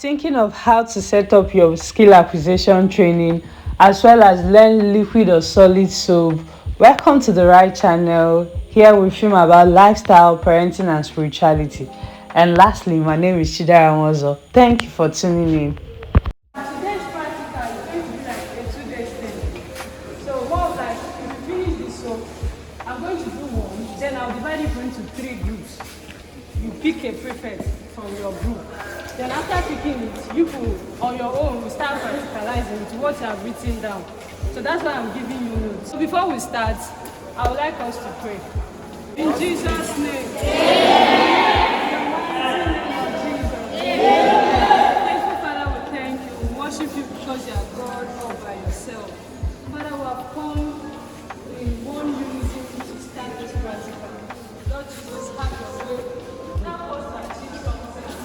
Thinking of how to set up your skill acquisition training as well as learn liquid or solid soap? Welcome to the right channel. Here we film about lifestyle, parenting, and spirituality. And lastly, my name is Chidera Mozo. Thank you for tuning in. Today's practical is going to be like a 2 day thing. So what like if you finish this soap, I'm going to do one, then I'll divide it into 3 groups. You pick a prefect from your group. Then after picking it, you will, on your own, will start practicalizing to what you have written down. So that's why I'm giving you notes. So before we start, I would like us to pray. In Jesus' name. In the mighty name of Jesus. Thankful Father, we thank you. We worship you because you are God all by yourself. Father, we have come in one unity to start this practical. Lord Jesus, have your way. Help us to achieve success.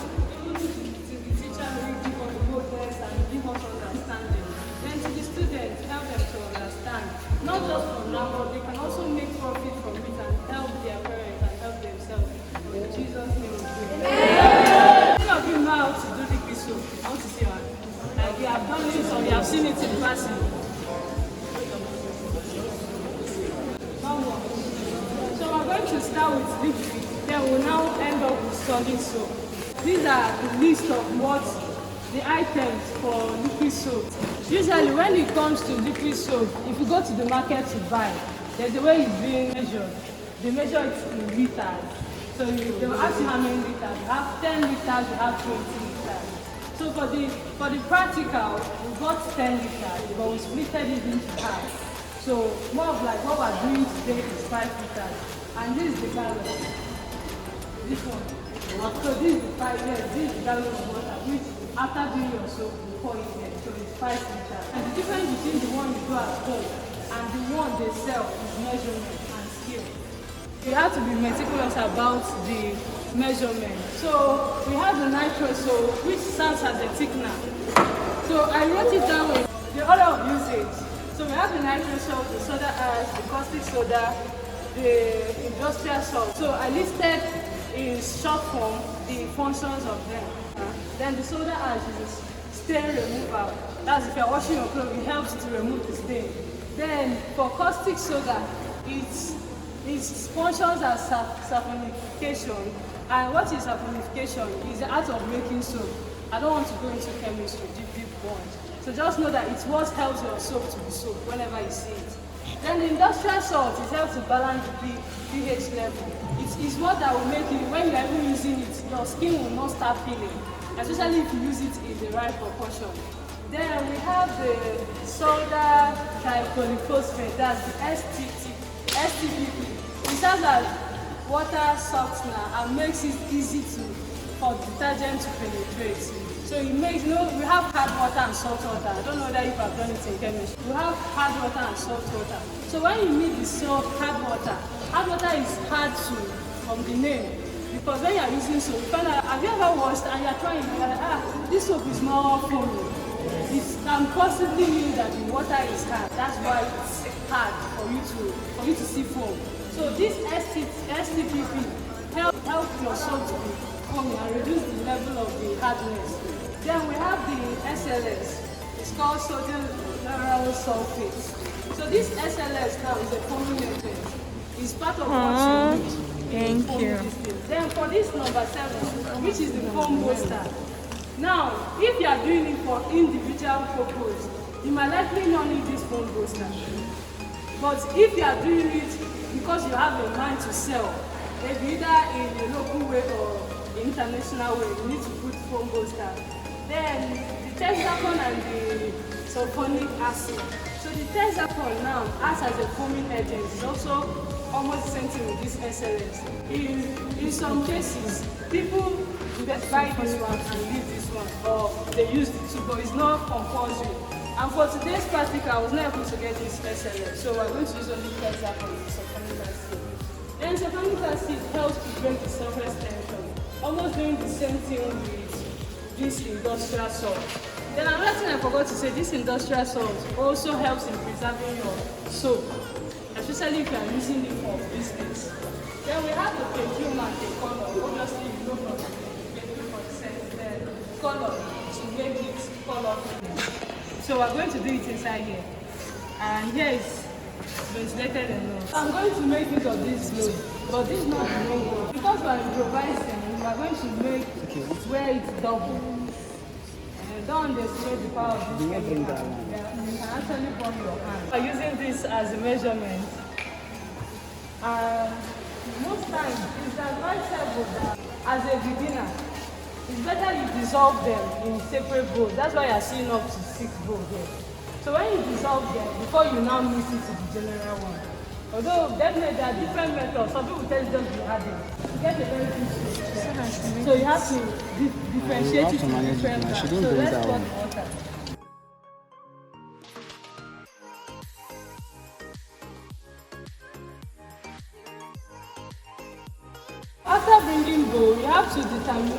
To the teacher, we give us boldness and give us understanding. Then to the students, help them to understand. Not just from now, but they can also make profit from it and help their parents and help themselves. In Jesus' name we pray. Some of you know how to do the soap. I want to see your hand. Like you have done it or you have seen it in person. So we're going to start with liquid, then we'll now end up with solid soap. These are the list of what the items for liquid soap. Usually when it comes to liquid soap, if you go to the market to buy, there's a way it's being measured. They measure it in liters. So they will ask you how many liters. You have 10 liters, you have 20 liters. So for the practical, we got 10 liters, but we split it into half. So more of like what we're doing today is 5 liters. And this is the gallon. This one. So this is the 5, yes, this is the gallon of water, which after doing your soap, you pour it here. So it's 5 liters. And the difference between the one you do at home and the one they sell is measurement and skill. You have to be meticulous about the measurement. So we have the nitro soap, which serves as a thickener. So I wrote it down with the order of usage. So we have the nitro soap, the soda ash, the caustic soda, the industrial salt. So I listed in short form the functions of them. Then the soda ash is a stain remover. That's if you're washing your clothes, it helps to remove the stain. Then for caustic soda, its functions as saponification. And what is saponification? Is the art of making soap. I don't want to go into chemistry, deep one. So just know that it's what helps your soap to be soap whenever you see it. Then the industrial salt, it helps to balance the pH level. It's what that will make you, when you're even using it, your skin will not start peeling, especially if you use it in the right proportion. Then we have the soda tripolyphosphate, that's the STPP. It serves as water softener and makes it easy for detergent to penetrate. So it makes, we have hard water and salt water. I don't know whether you've done it in chemistry. We have hard water and salt water. So when you meet the hard water is hard from the name. Because when you're using soap, you find out, have you ever washed and you're trying, you're like, this soap is more foamy. It can possibly mean that the water is hard. That's why it's hard for you to see foam. So this STPP help your soap to be foamy and reduce the level of the hardness. Then we have the SLS. It's called sodium lauryl sulfate. So this SLS now is a foaming agent. It's part of what you need. Thank you. Then for this number 7, which is the foam booster. Now, if you are doing it for individual purpose, you might likely not need this foam booster. But if you are doing it because you have a mind to sell, maybe either in a local way or international way, you need to put foam booster. Then the Texacon and the sulfonic acid. So the Texacon now acts as a foaming agent. It's also almost the same thing with this SLS. In some cases, people buy this one and leave this one, or they use the two, but it's not compulsory. And for today's practical, I was not able to get this SLS, so we're going to use only Texacon and sulfonic acid. Then sulfonic acid helps to break the surface tension, almost doing the same thing with this industrial salt. Then another thing I forgot to say, this industrial salt also helps in preserving your soap, especially if you are using it for business. Then we have the perfume and the color. Obviously, you know from the color. to make it colorful. So we're going to do it inside here. And here is ventilated enough. I'm going to make use of this glue, but this is not the main one. Because we're improvising, we're going to make where it's double. Don't underestimate the power of this chemical. Yeah, you can actually burn your hand. We're using this as a measurement. Most times it's advisable that as a beginner, it's better you dissolve them in separate bowls. That's why you're seeing up to 6 bowls there. So when you dissolve them, before you now mix it to the general one. Although definitely there are different methods. Some people tell you just be adding. To get a very good shape. So you have to differentiate it in different parts. So let's pour the water. After bringing bowl, you have to determine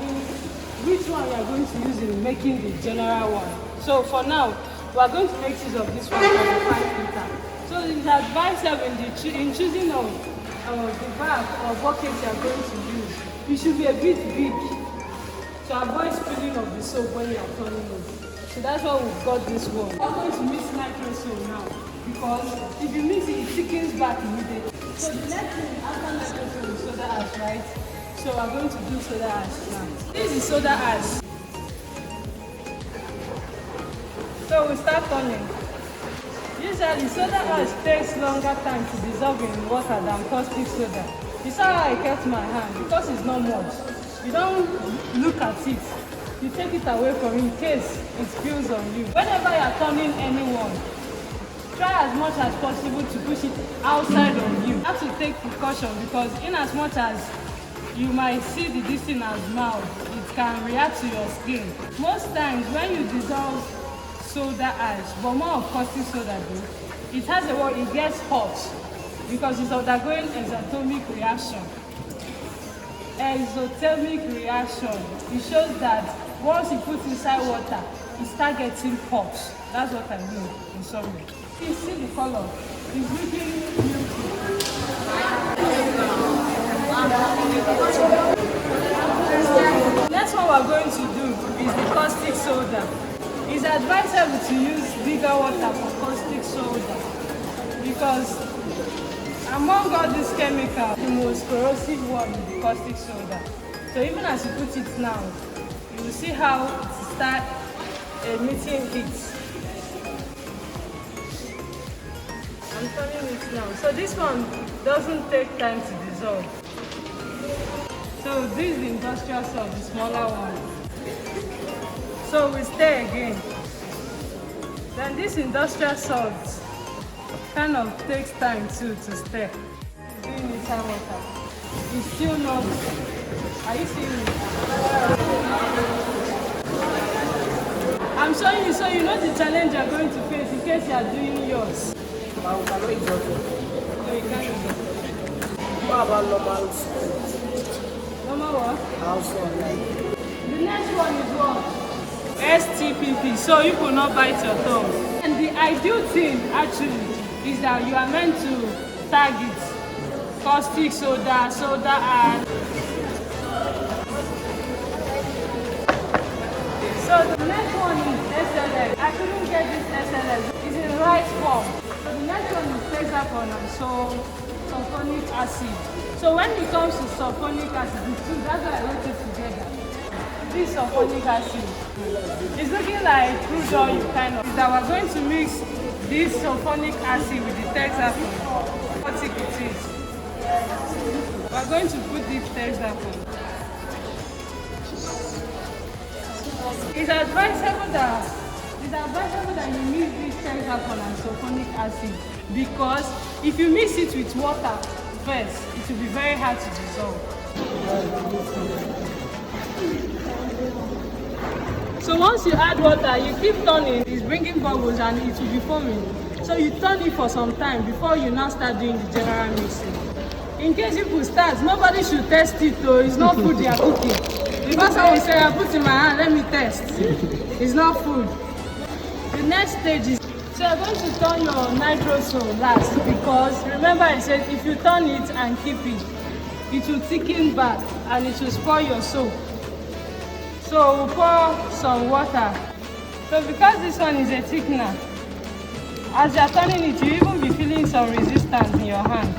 which one you are going to use in making the general one. So for now, we are going to make use of this one for the 5 liter. So it is advisable in choosing of the bag or bucket you are going to use. It should be a bit big to avoid spilling of the soap when you are turning it. So that's why we've got this one. We are going to mix nitro soap now because if you mix it, it thickens back immediately. So the next thing after nitro soap is soda ash, right? So we're going to do soda ash now. This is soda ash. So we start turning. Usually soda ash takes longer time to dissolve in water than caustic soda. You saw how I kept my hand because it's not much. You don't look at it. You take it away from it in case it spills on you. Whenever you are turning anyone, try as much as possible to push it outside of you. You have to take precaution because in as much as you might see the distance as mild, it can react to your skin. Most times when you dissolve soda ash, but more of caustic soda though, it has a word, it gets hot because it's undergoing exothermic reaction. Exothermic reaction, it shows that once you put inside water, it starts getting hot. That's what I mean in summary. You see the color, it's looking milky. Next one we're going to do is the caustic soda. It's advisable to use bigger water for caustic soda because among all these chemicals, the most corrosive one is the caustic soda. So even as you put it now, you will see how it starts emitting heat. I'm turning it now. So this one doesn't take time to dissolve. So this is the industrial salt, the smaller one. So we stir again. Then this industrial salt kind of takes time too to stir. Doing inside water. It's still not. Are you seeing it? I'm showing you so you know the challenge you're going to face in case you are doing yours. No, you can't. What about normal school? Normal what? Household. The next one is what? STPP, so you will not bite your tongue. And the ideal thing actually is that you are meant to target caustic soda, soda ash. So the next one is SLS. I couldn't get this SLS. It's in right form. So the next one is hexagon and so sulfonic acid. So when it comes to sulfonic acid, the two, that's why I wrote it together. This sulfonic acid is looking like crude oil kind of. Is that we're going to mix this sulfonic acid with the hexagon. What thick it is. We're going to put this hexagon. It's advisable that you mix this hexagon and sulfonic acid because if you mix it with water first, it will be very hard to dissolve. So once you add water, you keep turning, it's bringing bubbles and it will be foaming. So you turn it for some time before you now start doing the general mixing. In case people start, nobody should test it though, it's not food they are cooking. The person will say, I put in my hand, let me test. It's not food. The next stage is, so you're going to turn your nitrosol last because remember I said if you turn it and keep it, it will thicken back and it will spoil your soap. So we'll pour some water. So because this one is a thickener, as you are turning it, you even be feeling some resistance in your hand.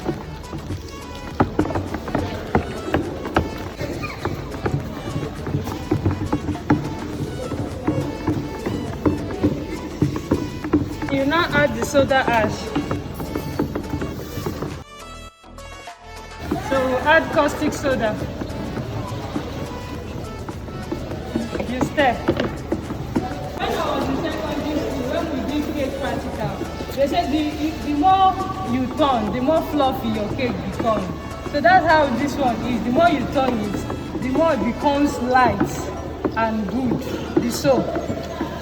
You now add the soda ash. So we'll add caustic soda. You stir. When I was in secondary school, when we did cake practical, they said the more you turn, the more fluffy your cake becomes. So that's how this one is. The more you turn it, the more it becomes light and good, the soap.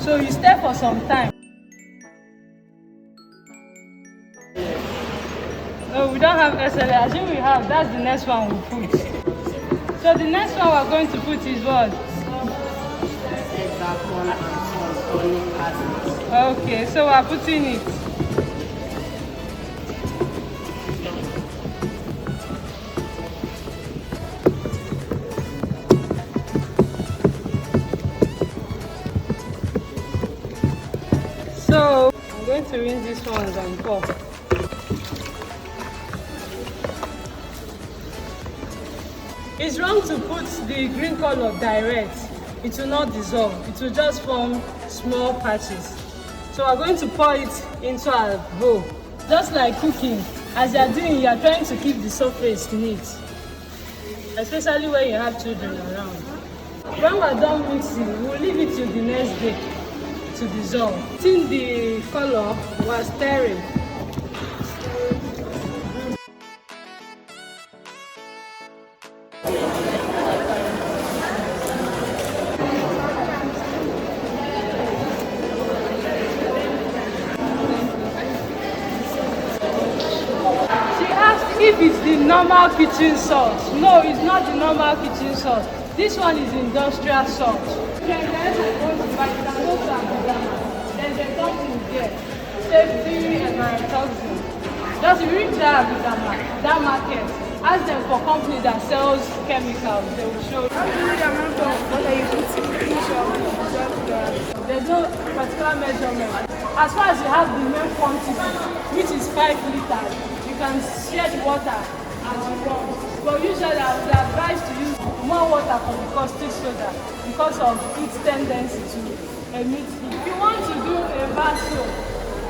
So you stir for some time. Oh, we don't have SLA. As we have, that's the next one we put. So the next one we're going to put is what? Okay, so we're putting it. So I'm going to rinse this one and pour. It's wrong to put the green color direct. It will not dissolve. It will just form small patches. So we're going to pour it into our bowl. Just like cooking, as you're doing, you're trying to keep the surface neat, especially when you have children around. When we're done mixing, we'll leave it till the next day to dissolve. Till the color was stirring. If it's the normal kitchen salt. No, it's not the normal kitchen salt. This one is industrial salt. Then there's a something there. Safety and mytoxin. Just reach that market. Ask them for company that sells chemicals. They will show you. There's no particular measurement. As far as you have the main quantity, which is 5 liters, you can share the water as you want. But usually I would advise to use more water for the caustic soda because of its tendency to emit heat. If you want to do a bar soap,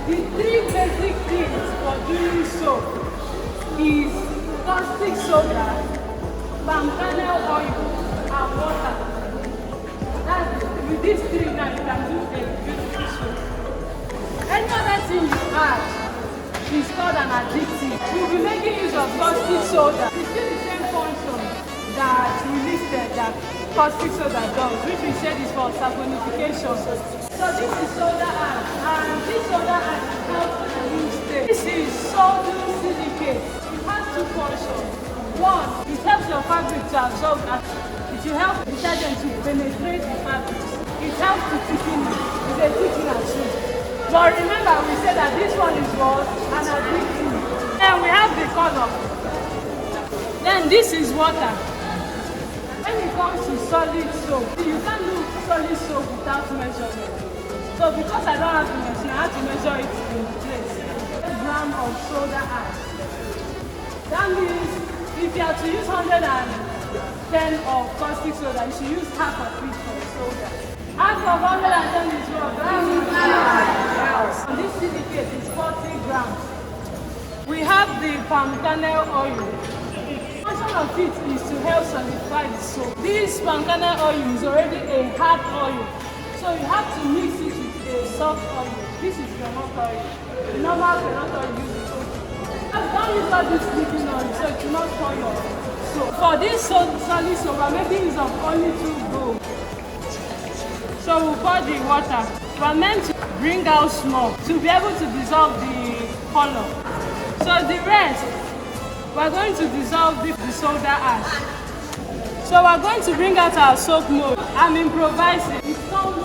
the 3 basic things for doing soap is caustic soda, palm kernel oil, and water. With these 3 now you can do a beautiful soap. Any other thing you add is called an additive. We'll be making use of caustic soda. It's still the same function that we listed that caustic soda does, which we said is for saponification. So this is soda ash, and this soda ash helps to remove stain. This is sodium silicate. It has 2 functions. One, it helps your fabric to absorb acid. It will help detergent to penetrate the fabric. It helps to thicken it. It's a thickener too. But remember, we said that this one is what? An additive. Then we have the color. Then this is water. When it comes to solid soap, you can't do solid soap without measurement. So because I don't have the machine, I have to measure it in place. 1 gram of soda ash. That means if you have to use 110 of caustic soda, you should use half of it for soda. Half of 110 is what? This silicate is 40 grams. We have the palm kernel oil. The function of it is to help solidify the soap. This palm kernel oil is already a hard oil, so you have to mix it with a soft oil. This is granite oil. The normal granite oil uses soap. Don't use all this sleeping oil, so it will not spoil your soap. For this solid soap, I'm making use of only 2 bowls. So we'll pour the water. We're meant to bring out small to be able to dissolve the color. So the rest, we're going to dissolve the soda ash. So we're going to bring out our soap mold. I'm improvising. It comes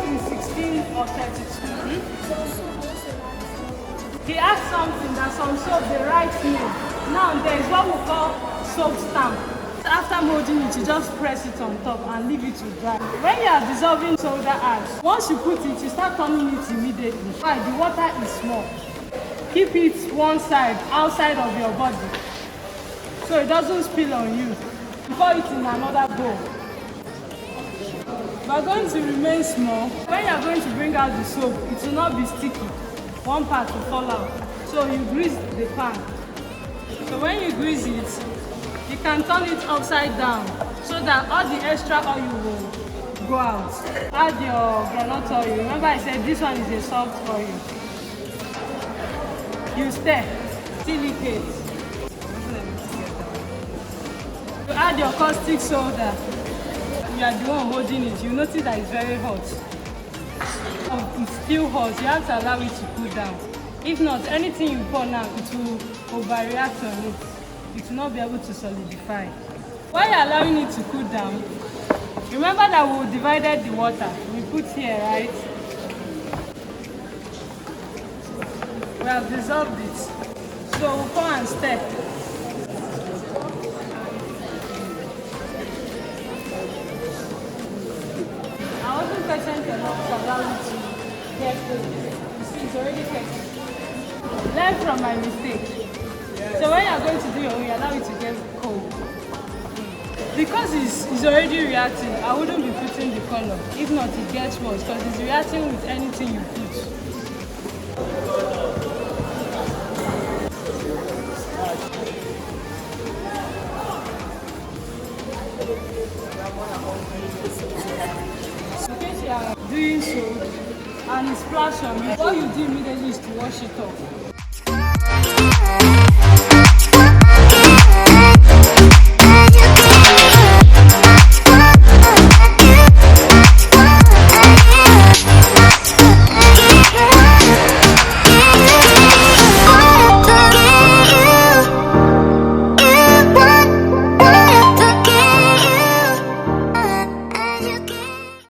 in 16 or 32. He asked something that some soap they write name. Now there is what we call soap stamp. after molding it, you just press it on top and leave it to dry. When you are dissolving solder ash, once you put it, you start turning it immediately. Why? The water is small. Keep it one side, outside of your body, so it doesn't spill on you. Pour it in another bowl. We are going to remain small. When you are going to bring out the soap, it will not be sticky. One part will fall out. So you grease the pan. So when you grease it, you can turn it upside down so that all the extra oil will go out. Add your groundnut oil. Remember I said this one is a soft oil. You stir till it hits. You add your caustic soda. You are the one holding it. You notice that it's very hot. It's still hot. You have to allow it to cool down. If not, anything you pour now, it will overreact on it. It will not be able to solidify. While you're allowing it to cool down, remember that we divided the water. We put here, right? We have dissolved it. So we'll pour and stir. I wasn't patient enough to allow it to get cold. You see, it's already getting. Learn from my mistake. So when you're going to do your own, you allow it to get cold. Because it's already reacting, I wouldn't be putting the color. If not, it gets worse because it's reacting with anything you put. In case you are doing so and it splash on you, what you do immediately is to wash it off.